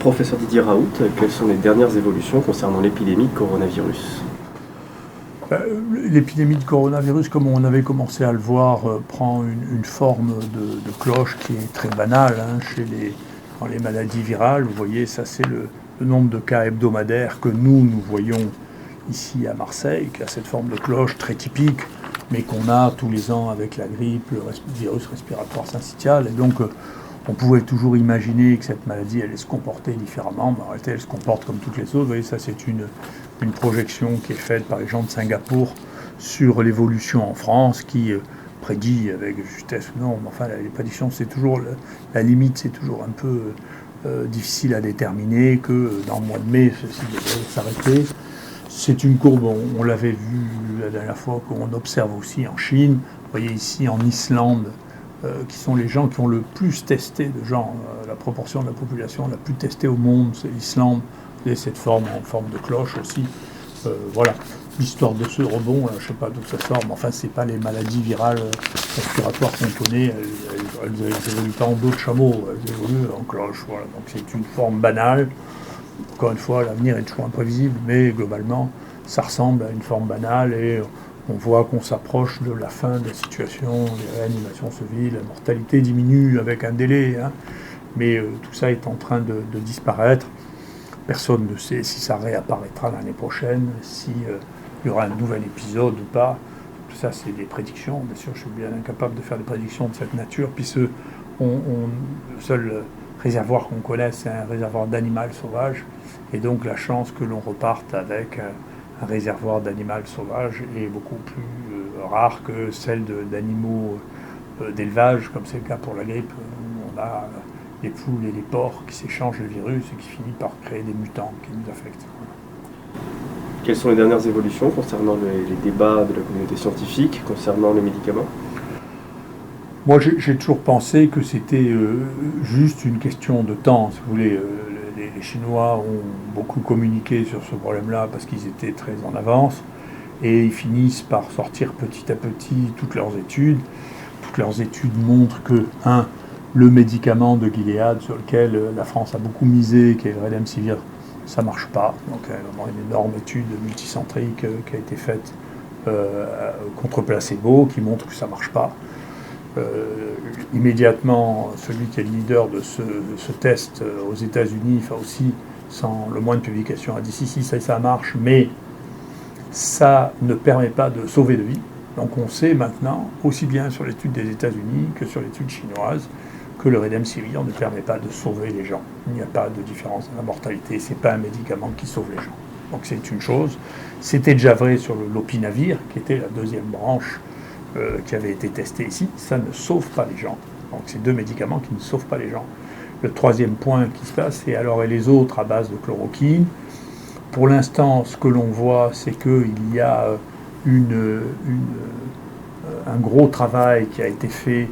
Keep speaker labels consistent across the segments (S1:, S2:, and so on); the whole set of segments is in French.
S1: Professeur Didier Raoult, quelles sont les dernières évolutions concernant l'épidémie de coronavirus?
S2: L'épidémie de coronavirus, comme on avait commencé à le voir, prend une forme de cloche qui est très banale dans les maladies virales. Vous voyez, ça c'est le nombre de cas hebdomadaires que nous voyons ici à Marseille, qui a cette forme de cloche très typique, mais qu'on a tous les ans avec la grippe, le virus respiratoire syncytial. Et donc, on pouvait toujours imaginer que cette maladie allait se comporter différemment, mais en réalité elle se comporte comme toutes les autres. Vous voyez, ça c'est une projection qui est faite par les gens de Singapour sur l'évolution en France, qui prédit avec justesse ou non, mais enfin les prédictions c'est toujours, la limite c'est toujours un peu difficile à déterminer, que dans le mois de mai ceci devrait s'arrêter. C'est une courbe, on l'avait vu la dernière fois, qu'on observe aussi en Chine. Vous voyez ici en Islande, qui sont les gens qui ont le plus testé de gens, la proportion de la population la plus testée au monde, c'est l'Islande. Vous avez cette forme en forme de cloche aussi. Voilà. L'histoire de ce rebond, je ne sais pas d'où ça sort, mais enfin, ce n'est pas les maladies virales respiratoires qu'on connaît. Elles n'évoluent pas en dos de chameau, elles évoluent en cloche. Voilà. Donc c'est une forme banale. Encore une fois, l'avenir est toujours imprévisible, mais globalement, ça ressemble à une forme banale et on voit qu'on s'approche de la fin de la situation, les réanimations se vident, la mortalité diminue avec un délai, hein, mais tout ça est en train de disparaître. Personne ne sait si ça réapparaîtra l'année prochaine, si il y aura un nouvel épisode ou pas. Tout ça, c'est des prédictions. Bien sûr, je suis bien incapable de faire des prédictions de cette nature, puisque le seul réservoir qu'on connaisse, c'est un réservoir d'animal sauvage, et donc la chance que l'on reparte avec un réservoir d'animal sauvage est beaucoup plus rare que celle d'animaux d'élevage, comme c'est le cas pour la grippe. On a les poules et les porcs qui s'échangent le virus et qui finissent par créer des mutants qui nous affectent.
S1: Quelles sont les dernières évolutions concernant les débats de la communauté scientifique, concernant les médicaments?
S2: Moi, j'ai toujours pensé que c'était juste une question de temps. Si vous voulez, les Chinois ont beaucoup communiqué sur ce problème-là parce qu'ils étaient très en avance, et ils finissent par sortir petit à petit toutes leurs études. Toutes leurs études montrent que, le médicament de Gilead sur lequel la France a beaucoup misé, qui est le Redemsivir, ça ne marche pas. Donc il y a vraiment une énorme étude multicentrique qui a été faite contre placebo, qui montre que ça ne marche pas. Immédiatement, celui qui est le leader de ce test aux États-Unis, enfin aussi sans le moins de publications, a dit si ça marche, mais ça ne permet pas de sauver de vie. Donc on sait maintenant, aussi bien sur l'étude des États-Unis que sur l'étude chinoise, que le Redemsivir ne permet pas de sauver les gens. Il n'y a pas de différence dans la mortalité, ce n'est pas un médicament qui sauve les gens. Donc c'est une chose. C'était déjà vrai sur le lopinavir, qui était la deuxième branche qui avait été testée ici. Ça ne sauve pas les gens. Donc c'est deux médicaments qui ne sauvent pas les gens. Le troisième point qui se passe, c'est alors et les autres à base de chloroquine. Pour l'instant, ce que l'on voit, c'est qu'il y a un gros travail qui a été fait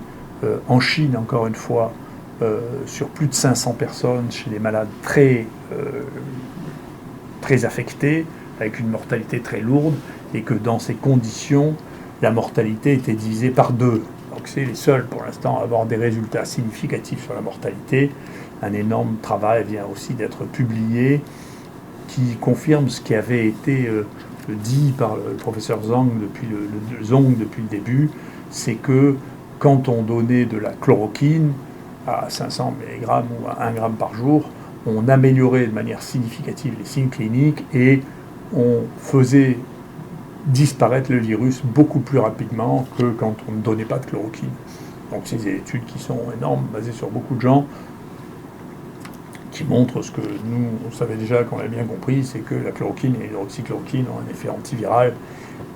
S2: en Chine, encore une fois, sur plus de 500 personnes, chez des malades très affectés, avec une mortalité très lourde, et que dans ces conditions, la mortalité était divisée par 2. Donc c'est les seuls, pour l'instant, à avoir des résultats significatifs sur la mortalité. Un énorme travail vient aussi d'être publié, qui confirme ce qui avait été dit par le professeur Zhang depuis le début, c'est que quand on donnait de la chloroquine à 500 mg ou à 1 g par jour, on améliorait de manière significative les signes cliniques et on faisait disparaître le virus beaucoup plus rapidement que quand on ne donnait pas de chloroquine. Donc c'est des études qui sont énormes, basées sur beaucoup de gens, qui montrent ce que nous, on savait déjà, qu'on avait bien compris, c'est que la chloroquine et l'hydroxychloroquine ont un effet antiviral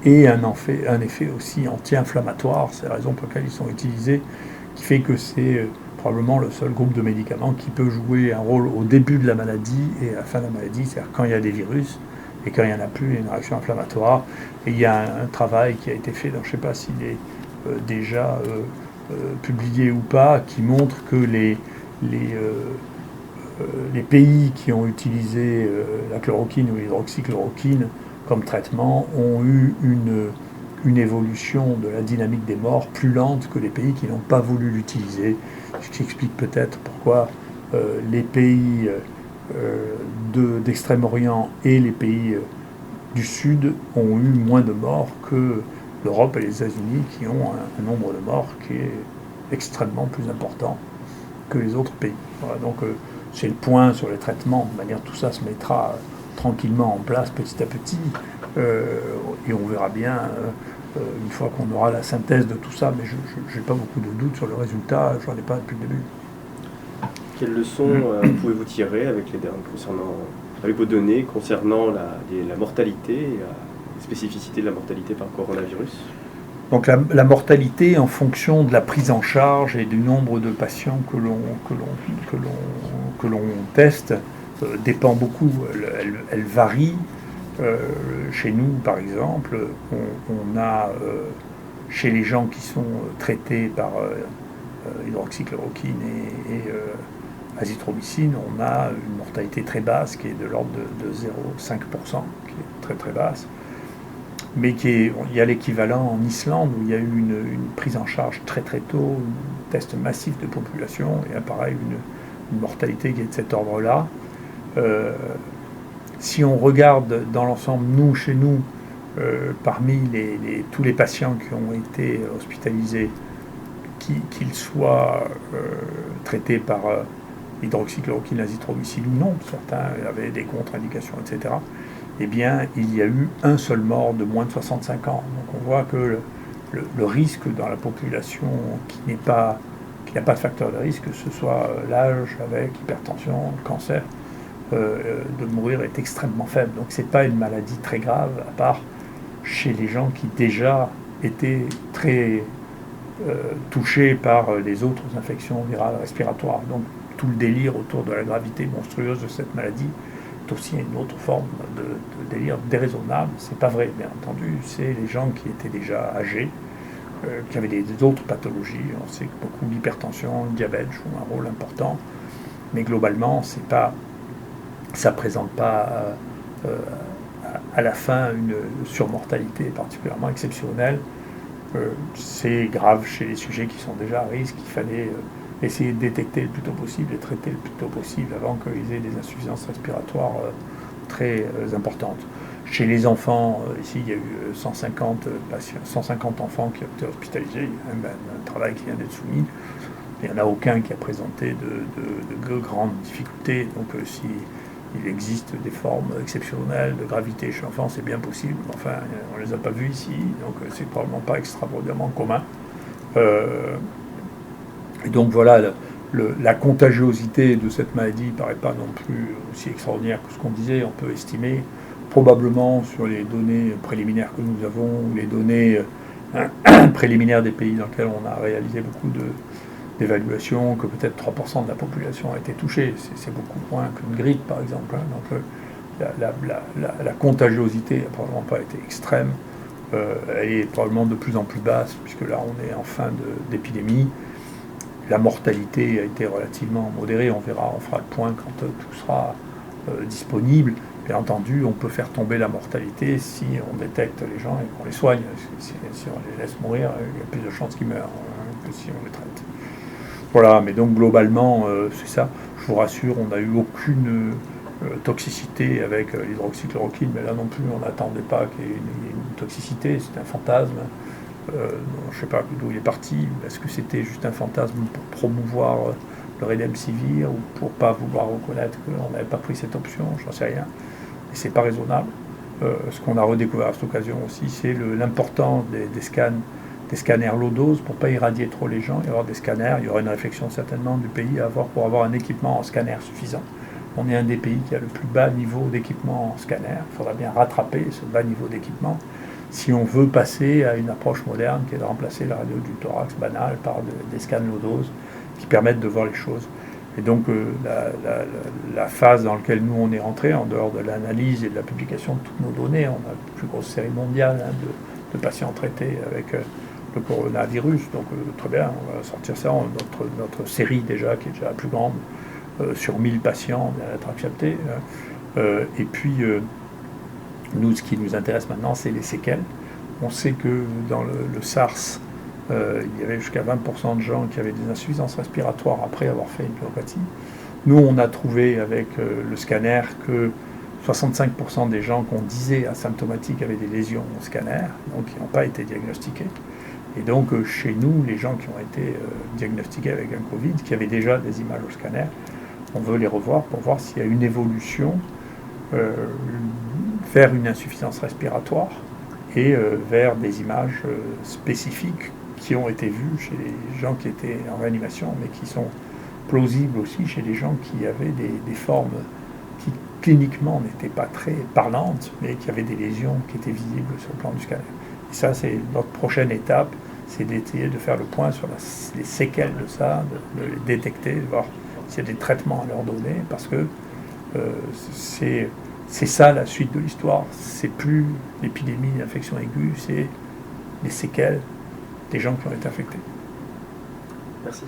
S2: et un effet aussi anti-inflammatoire. C'est la raison pour laquelle ils sont utilisés, qui fait que c'est probablement le seul groupe de médicaments qui peut jouer un rôle au début de la maladie et à la fin de la maladie, c'est-à-dire quand il y a des virus, et quand il n'y en a plus, il y a une réaction inflammatoire. Et il y a un travail qui a été fait, donc je ne sais pas s'il est déjà publié ou pas, qui montre que les pays qui ont utilisé la chloroquine ou l'hydroxychloroquine comme traitement ont eu une évolution de la dynamique des morts plus lente que les pays qui n'ont pas voulu l'utiliser, ce qui explique peut-être pourquoi les pays d'Extrême-Orient et les pays du Sud ont eu moins de morts que l'Europe et les États-Unis, qui ont un nombre de morts qui est extrêmement plus important que les autres pays. Voilà, donc c'est le point sur les traitements. De manière, tout ça se mettra tranquillement en place petit à petit, et on verra bien une fois qu'on aura la synthèse de tout ça, mais je n'ai pas beaucoup de doutes sur le résultat, j'en ai pas depuis le début.
S1: Quelles leçons pouvez-vous tirer avec vos données concernant la mortalité et la spécificité de la mortalité par coronavirus?
S2: Donc la mortalité, en fonction de la prise en charge et du nombre de patients que l'on teste, dépend beaucoup. Elle varie. Chez nous, par exemple, on a, chez les gens qui sont traités par hydroxychloroquine et azithromycine, on a une mortalité très basse qui est de l'ordre de 0,5%, qui est très très basse. Mais il y a l'équivalent en Islande où il y a eu une prise en charge très très tôt, un test massif de population, et pareil, une mortalité qui est de cet ordre-là. Si on regarde dans l'ensemble, chez nous, parmi tous les patients qui ont été hospitalisés, qu'ils soient traités par hydroxychloroquine, azithromycine ou non, certains avaient des contre-indications, etc., eh bien, il y a eu un seul mort de moins de 65 ans. Donc on voit que le risque dans la population qui n'a pas de facteur de risque, que ce soit l'âge avec hypertension, cancer, de mourir est extrêmement faible. Donc c'est pas une maladie très grave, à part chez les gens qui déjà étaient très touchés par les autres infections virales respiratoires. Donc tout le délire autour de la gravité monstrueuse de cette maladie est aussi une autre forme de délire déraisonnable. C'est pas vrai, bien entendu. C'est les gens qui étaient déjà âgés, qui avaient des autres pathologies. On sait que beaucoup d'hypertension, le diabète jouent un rôle important, mais globalement, ça ne présente pas à la fin une surmortalité particulièrement exceptionnelle. C'est grave chez les sujets qui sont déjà à risque. Il fallait essayer de détecter le plus tôt possible et traiter le plus tôt possible avant qu'ils aient des insuffisances respiratoires très importantes. Chez les enfants, ici il y a eu 150 enfants qui ont été hospitalisés. Il y a un travail qui vient d'être soumis. Il n'y en a aucun qui a présenté de grandes difficultés. Donc s'il existe des formes exceptionnelles de gravité chez l'enfant, c'est bien possible. Enfin, on ne les a pas vues ici, donc c'est probablement pas extraordinairement commun. Et donc voilà, la contagiosité de cette maladie ne paraît pas non plus aussi extraordinaire que ce qu'on disait. On peut estimer probablement sur les données préliminaires que nous avons, ou les données préliminaires des pays dans lesquels on a réalisé beaucoup d'évaluations, que peut-être 3% de la population a été touchée. C'est beaucoup moins qu'une grippe, par exemple. Donc la contagiosité n'a probablement pas été extrême. Elle est probablement de plus en plus basse, puisque là, on est en fin d'épidémie. La mortalité a été relativement modérée. On verra, on fera le point quand tout sera disponible. Bien entendu, on peut faire tomber la mortalité si on détecte les gens et qu'on les soigne. Si on les laisse mourir, il y a plus de chances qu'ils meurent que si on les traite. Voilà, mais donc globalement, c'est ça. Je vous rassure, on n'a eu aucune toxicité avec l'hydroxychloroquine, mais là non plus, on n'attendait pas qu'il y ait une toxicité, c'est un fantasme. Je ne sais pas d'où il est parti. Est-ce que c'était juste un fantasme pour promouvoir le Remdesivir ou pour ne pas vouloir reconnaître qu'on n'avait pas pris cette option? J'en sais rien. Et c'est pas raisonnable. Ce qu'on a redécouvert à cette occasion aussi, c'est l'importance des scanners low dose pour ne pas irradier trop les gens et avoir des scanners. Il y aura une réflexion certainement du pays pour avoir un équipement en scanner suffisant. On est un des pays qui a le plus bas niveau d'équipement en scanner. Il faudra bien rattraper ce bas niveau d'équipement si on veut passer à une approche moderne qui est de remplacer la radio du thorax banale par des scans low dose qui permettent de voir les choses. Et donc la phase dans laquelle nous on est rentré, en dehors de l'analyse et de la publication de toutes nos données, on a la plus grosse série mondiale de patients traités avec le coronavirus. Donc très bien, on va sortir ça. Notre série déjà, qui est déjà la plus grande, sur 1000 patients, vient d'être acceptée. Et puis nous, ce qui nous intéresse maintenant, c'est les séquelles. On sait que dans le SARS, il y avait jusqu'à 20% de gens qui avaient des insuffisances respiratoires après avoir fait une pneumopathie. Nous, on a trouvé avec le scanner que 65% des gens qu'on disait asymptomatiques avaient des lésions au scanner, donc qui n'ont pas été diagnostiqués. Et donc, chez nous, les gens qui ont été diagnostiqués avec un Covid, qui avaient déjà des images au scanner, on veut les revoir pour voir s'il y a une évolution vers une insuffisance respiratoire et vers des images spécifiques qui ont été vues chez les gens qui étaient en réanimation, mais qui sont plausibles aussi chez les gens qui avaient des formes qui cliniquement n'étaient pas très parlantes, mais qui avaient des lésions qui étaient visibles sur le plan du scanner. Et ça, c'est notre prochaine étape, c'est d'essayer de faire le point sur les séquelles de ça, de les détecter, de voir s'il y a des traitements à leur donner, parce que c'est ça la suite de l'histoire. C'est plus l'épidémie d'infection aiguë, c'est les séquelles des gens qui ont été infectés.
S1: Merci.